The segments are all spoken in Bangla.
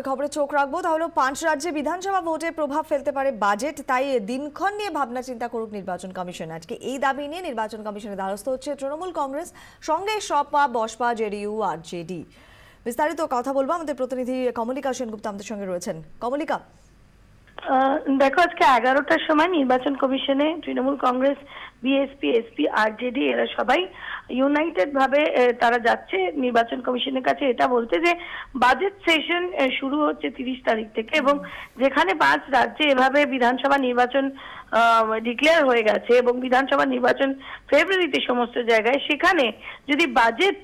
খবরে চোখ রাখবো তাহলে 5 রাজ্যে বিধানসভা ভোটে প্রভাব ফেলতে পারে বাজেট, তাই দিনক্ষণ নিয়ে ভাবনা চিন্তা করুক নির্বাচন কমিশন। আজকে এই দাবি নিয়ে নির্বাচন কমিশনের দ্বারস্থ হচ্ছে তৃণমূল কংগ্রেস, সঙ্গে সপা, বসপা, জেডিইউ আর জেডি। বিস্তারিত কথা বলবো, আমাদের প্রতিনিধি কমলিকা সেনগুপ্ত আমাদের সঙ্গে রয়েছেন। কমলিকা, দেখো, আজকে 11টার সময় নির্বাচন কমিশনে Trinamool Congress, BSP, SP, RJD এরা সবাই ইউনাইটেড ভাবে তারা যাচ্ছে নির্বাচন কমিশনের কাছে এটা বলতে যে বাজেট সেশন শুরু হচ্ছে 30 তারিখ থেকে, এবং যেখানে 5 রাজ্যে এভাবে বিধানসভা নির্বাচন ডিক্লেয়ার হয়ে গেছে এবং বিধানসভা নির্বাচন ফেব্রুয়ারিতে সমস্ত জায়গায়, সেখানে যদি বাজেট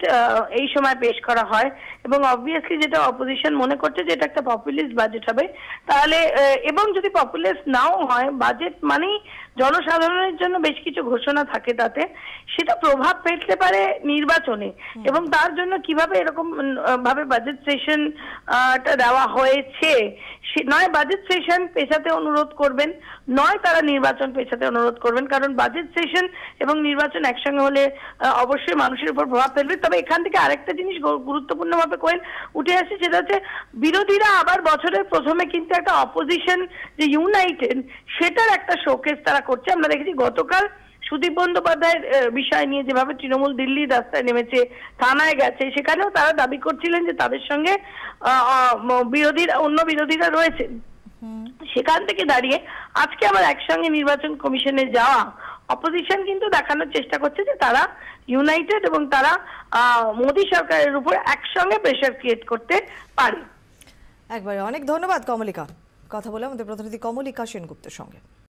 এই সময় পেশ করা হয় এবং অবভিয়াসলি যেটা অপোজিশন মনে করছে যে এটা একটা পপুলিস্ট বাজেট হবে, তাহলে এবং যদি পপুলিস্ট নাও হয়, বাজেট মানেই জনসাধারণের জন্য বেশ কিছু ঘোষণা থাকে, তাতে সেটা প্রভাব ফেলতে পারে নির্বাচনে। এবং তার জন্য কিভাবে এরকম ভাবে বাজেট সেশন দেওয়া হয়েছে, নয় বাজেট সেশন পেছাতে অনুরোধ করবেন, নয় তারা নির্বাচন পেছাতে অনুরোধ করবেন, কারণ বাজেট সেশন এবং নির্বাচন একসঙ্গে হলে অবশ্যই মানুষের উপর প্রভাব ফেলবে। তবে এখান থেকে আরেকটা জিনিস গুরুত্বপূর্ণ ভাবে উঠে আসে, সেটা হচ্ছে বিরোধীরা আবার বছরের প্রথমে কিন্তু একটা অপোজিশন যে ইউনাইটেড, সেটার একটা শোকেস তারা করছে। আমরা দেখেছি গতকাল সুদীপ বন্দ্যোপাধ্যায়ের বিষয় নিয়ে যেভাবে তৃণমূল দিল্লির রাস্তায় নেমেছে, থানায় গেছে, সেখানেও তারা দাবি করছিলেন যে তাদের সঙ্গে অন্য বিরোধীরা রয়েছেন। সেখান থেকে দাঁড়িয়ে আজকে আবার একসঙ্গে নির্বাচন কমিশনে যাওয়া অপোজিশন কিন্তু দেখানোর চেষ্টা করছে যে তারা ইউনাইটেড এবং তারা মোদী সরকারের উপর একসঙ্গে প্রেশার ক্রিয়েট করতে পারে। একবারে অনেক ধন্যবাদ কমলিকা। কথা বলে আমাদের প্রতিনিধি কমলিকা সেনগুপ্তের সঙ্গে।